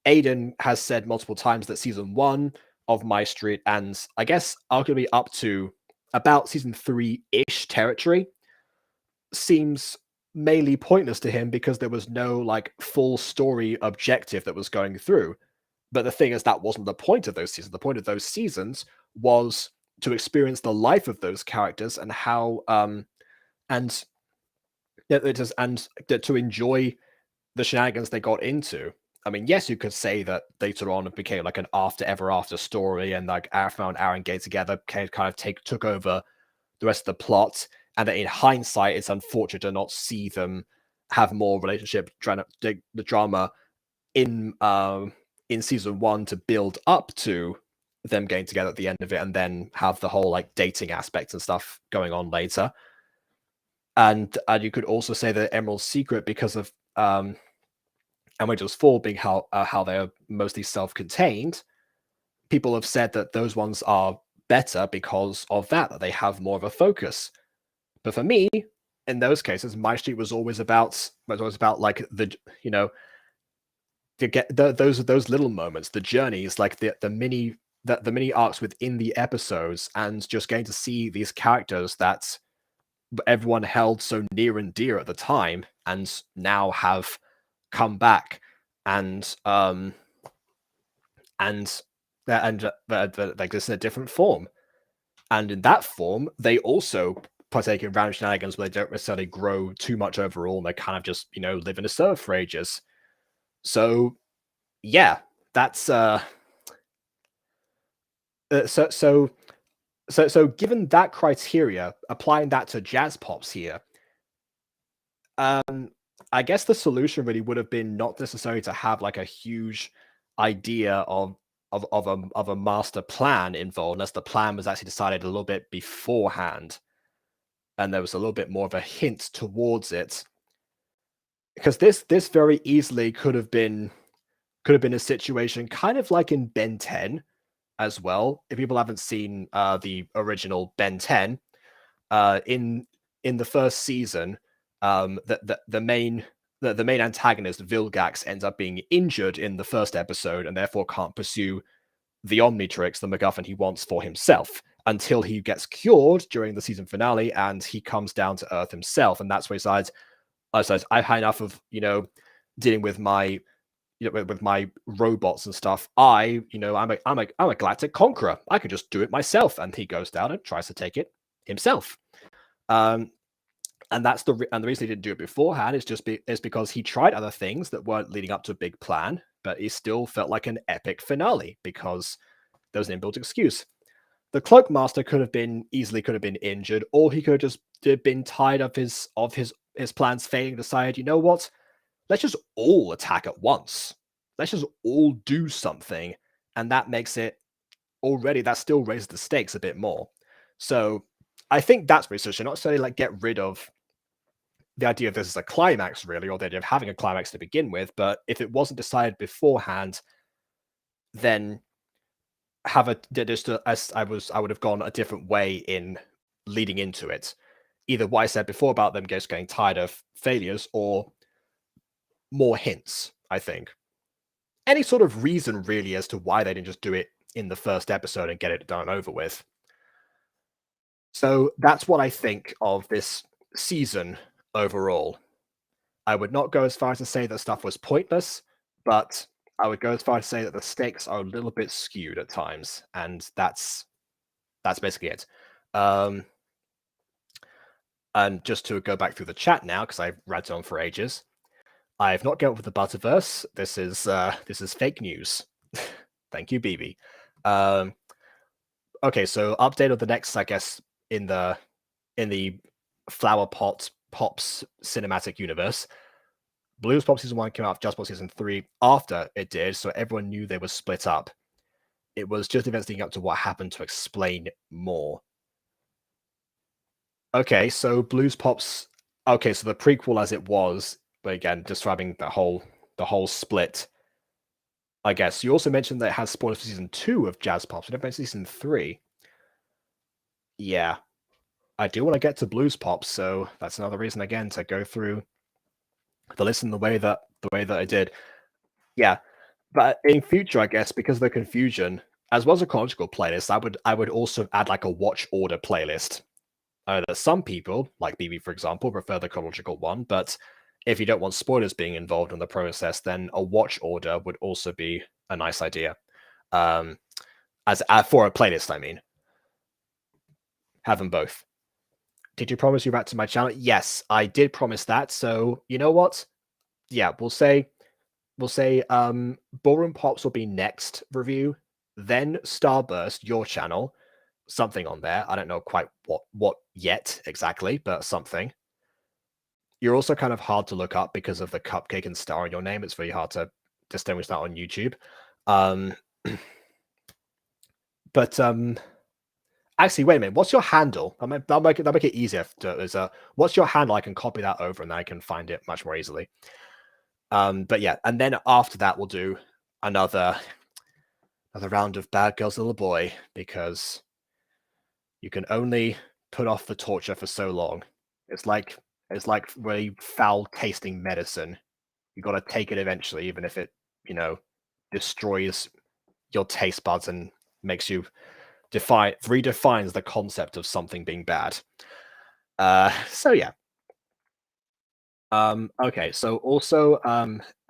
Aiden has said multiple times that season 1 of My Street, and I guess arguably up to about season 3-ish territory, seems mainly pointless to him because there was no like full story objective that was going through. But the thing is, that wasn't the point of those seasons. The point of those seasons was to experience the life of those characters and how and to enjoy the shenanigans they got into. I mean, yes, you could say that later on it became like an after ever after story, and like Arafel and Aaron Gay together kind of took over the rest of the plot, and that in hindsight, it's unfortunate to not see them have more relationship the drama in season 1 to build up to them getting together at the end of it, and then have the whole like dating aspects and stuff going on later. And you could also say that Emerald Secret, because of Outrageous 4 being how they are mostly self-contained, people have said that those ones are better because of that they have more of a focus. But for me, in those cases, My Street was always about like the to get those little moments, the journeys, like the mini arcs within the episodes, and just getting to see these characters that everyone held so near and dear at the time, and now have come back and like this in a different form. And in that form, they also partake in random shenanigans where they don't necessarily grow too much overall, and they kind of just live in a serve for ages. So yeah, that's so given that criteria, applying that to jazz pops here, I guess the solution really would have been not necessarily to have like a huge idea of a master plan involved, unless the plan was actually decided a little bit beforehand, and there was a little bit more of a hint towards it. Because this very easily could have been a situation kind of like in Ben 10 as well. If people haven't seen the original Ben 10, in the first season, the main antagonist Vilgax ends up being injured in the first episode and therefore can't pursue the Omnitrix, the MacGuffin he wants for himself, until he gets cured during the season finale and he comes down to Earth himself. And that's where he decides, I've had enough of dealing with my with my robots and stuff. I'm a galactic conqueror. I can just do it myself. And he goes down and tries to take it himself. And the reason he didn't do it beforehand is because he tried other things that weren't leading up to a big plan, but it still felt like an epic finale because there was an inbuilt excuse. The Cloak Master could have been injured, or he could have just been tired of his plans failing, decided, you know what? Let's just all attack at once. Let's just all do something. And that makes it that still raises the stakes a bit more. So I think that's research. Not necessarily like get rid of the idea of this as a climax, really, or the idea of having a climax to begin with. But if it wasn't decided beforehand, then I would have gone a different way in leading into it. Either what I said before about them just getting tired of failures, or more hints, I think. Any sort of reason, really, as to why they didn't just do it in the first episode and get it done and over with. So that's what I think of this season overall. I would not go as far as to say that stuff was pointless, but I would go as far as to say that the stakes are a little bit skewed at times, and that's basically it. And just to go back through the chat now, because I've ranted on for ages. I have not get with the Butterverse. This is fake news. Thank you, BB. Okay, so update of the next, I guess, in the Flower Pops cinematic universe. Blues Pop Season 1 came out of Just Pop Season 3 after it did, so everyone knew they were split up. It was just events leading up to what happened to explain more. Okay, so Blues Pops... Okay, so the prequel as it was, but again, describing the whole split, I guess. You also mentioned that it has spoilers for Season 2 of Jazz Pops, but never mentioned Season 3. Yeah. I do want to get to Blues Pops, so that's another reason, again, to go through the list in the way that I did. Yeah. But in future, I guess, because of the confusion, as well as a chronological playlist, I would also add like a watch order playlist. There's some people, like BB, for example, prefer the chronological one, but if you don't want spoilers being involved in the process, then a watch order would also be a nice idea. As for a playlist, I mean. Have them both. Did you promise you back to my channel? Yes, I did promise that. So you know what? Yeah, we'll say Ballroom Pops will be next review, then Starburst, your channel, something on there. I don't know quite what yet exactly, but something. You're also kind of hard to look up because of the cupcake and star in your name. It's very hard to distinguish that on YouTube. But actually, wait a minute. What's your handle? That'll make it easier. What's your handle? I can copy that over and then I can find it much more easily. But yeah, and then after that, we'll do another round of Bad Girls Little Boy, because you can only put off the torture for so long. It's like really foul tasting medicine. You got to take it eventually, even if it, destroys your taste buds and makes you redefines the concept of something being bad. So yeah. Okay, so also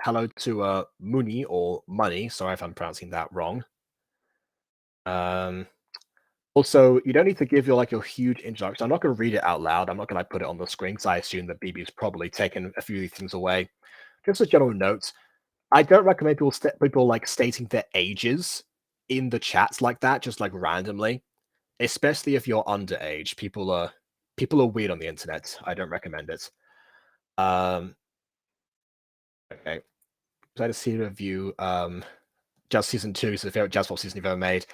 hello to Muni or Money. Sorry if I'm pronouncing that wrong. Also, you don't need to give your huge introduction. I'm not going to read it out loud. I'm not going to put it on the screen because I assume that BB's probably taken a few of these things away. Just a general note, I don't recommend people stating their ages in the chats like that, just randomly, especially if you're underage. People are weird on the internet. I don't recommend it. Okay. So I just see a review. Just Season 2 is the favorite Jazz Pop season you've ever made.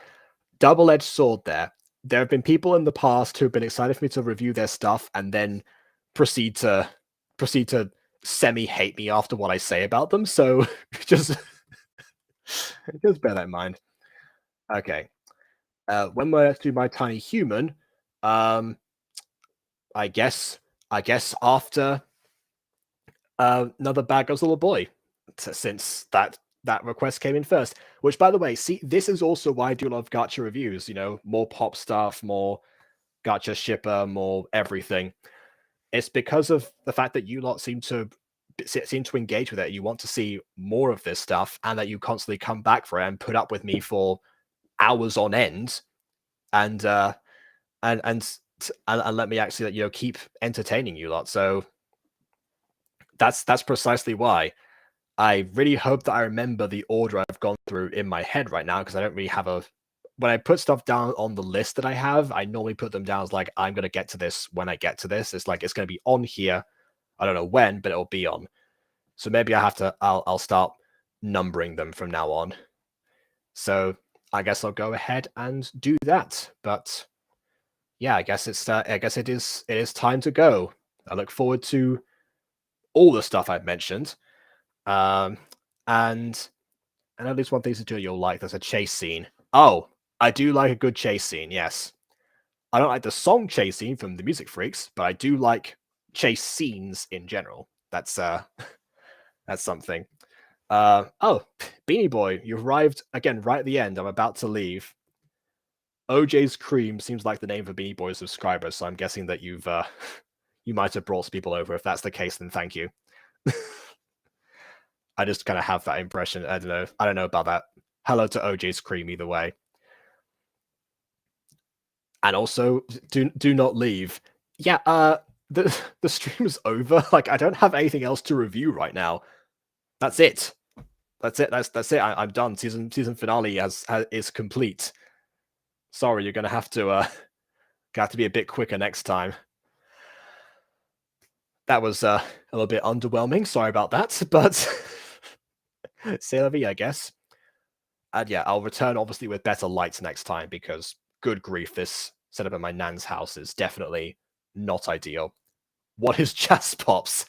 Double-edged sword there. There have been people in the past who've been excited for me to review their stuff and then proceed to semi-hate me after what I say about them. So just bear that in mind. Okay. When we're to My Tiny Human, I guess after another Bad Girls Little Boy, since that request came in first. Which, by the way, see, this is also why I do a lot of gacha reviews. More pop stuff, more gacha shipper, more everything. It's because of the fact that you lot seem to seem to engage with it. You want to see more of this stuff, and that you constantly come back for it and put up with me for hours on end, and let me actually keep entertaining you lot. So that's precisely why. I really hope that I remember the order I've gone through in my head right now, because I don't really have a. When I put stuff down on the list that I have, I normally put them down as like, I'm going to get to this when I get to this. It's like, it's going to be on here. I don't know when, but it'll be on. So maybe I'll start numbering them from now on. So I guess I'll go ahead and do that. But yeah, I guess it is time to go. I look forward to all the stuff I've mentioned. And at least one thing to do you'll like, there's a chase scene. Oh, I do like a good chase scene, yes. I don't like the song chase scene from the Music Freaks, but I do like chase scenes in general. That's that's something. Oh, Beanie Boy, you arrived again right at the end. I'm about to leave. OJ's Cream seems like the name of a Beanie Boy subscriber, so I'm guessing that you've you might have brought some people over. If that's the case, then thank you. I just kind of have that impression. I don't know about that. Hello to OJ's Cream either way. And also, do not leave. Yeah, the stream is over. Like, I don't have anything else to review right now. That's it. That's it. That's it. I'm done. Season finale is complete. Sorry, you're gonna have to be a bit quicker next time. That was a little bit underwhelming. Sorry about that, but c'est la vie, I guess. And yeah, I'll return obviously with better lights next time, because good grief, this setup at my nan's house is definitely not ideal. What is Jazz Pops?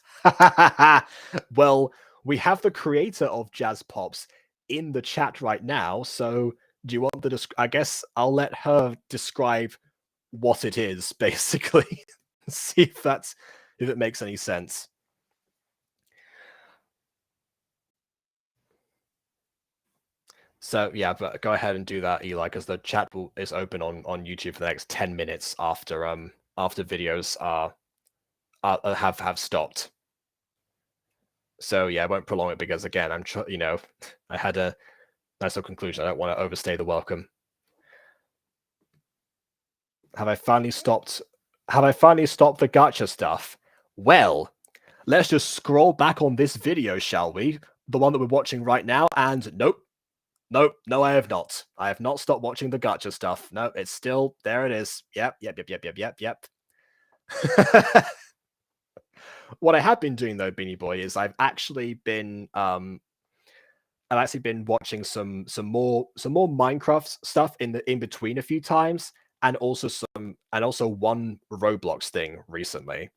Well, we have the creator of Jazz Pops in the chat right now, so do you want the I guess I'll let her describe what it is, basically. See if it makes any sense. So yeah, but go ahead and do that, Eli, because the chat is open on YouTube for the next 10 minutes after videos have stopped. So yeah, I won't prolong it, because again, I had a nice little conclusion. I don't want to overstay the welcome. Have I finally stopped the gacha stuff? Well, let's just scroll back on this video, shall we? The one that we're watching right now, and nope, no, I have not. I have not stopped watching the gacha stuff. No, it's still there. It is. Yep. What I have been doing though, Beanie Boy, is I've actually been watching some more Minecraft stuff in between a few times, and also one Roblox thing recently,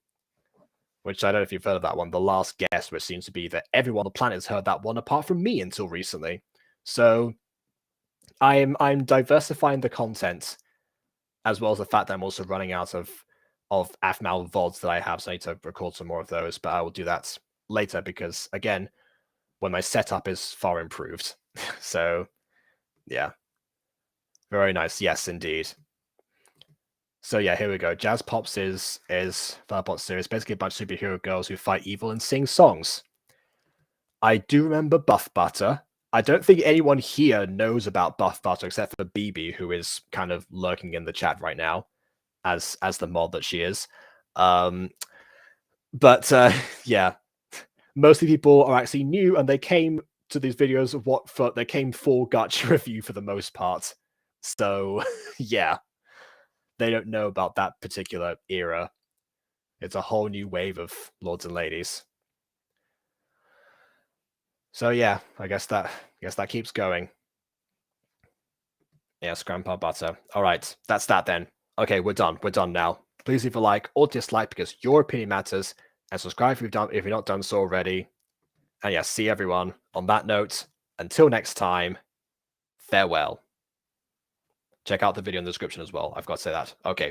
which I don't know if you've heard of that one, The Last Guest, which seems to be that everyone on the planet has heard that one apart from me until recently. So I'm diversifying the content, as well as the fact that I'm also running out of AFMAL VODs that I have, so I need to record some more of those, but I will do that later, because again, when my setup is far improved. So yeah, very nice. Yes, indeed. So yeah, here we go. Jazz Pops is Firepot series, basically a bunch of superhero girls who fight evil and sing songs. I do remember Buff Butter. I don't think anyone here knows about Buff Butter except for BB, who is kind of lurking in the chat right now, as the mod that she is. But yeah, mostly people are actually new, and they came to these videos they came for Gacha review for the most part. So yeah, they don't know about that particular era. It's a whole new wave of lords and ladies. So yeah, I guess that keeps going. Yes, Grandpa Butter. All right, that's that then. Okay, we're done. We're done now. Please leave a like or dislike, because your opinion matters, and subscribe if you've not done so already. And yeah, see everyone. On that note, until next time, farewell. Check out the video in the description as well. I've got to say that. Okay,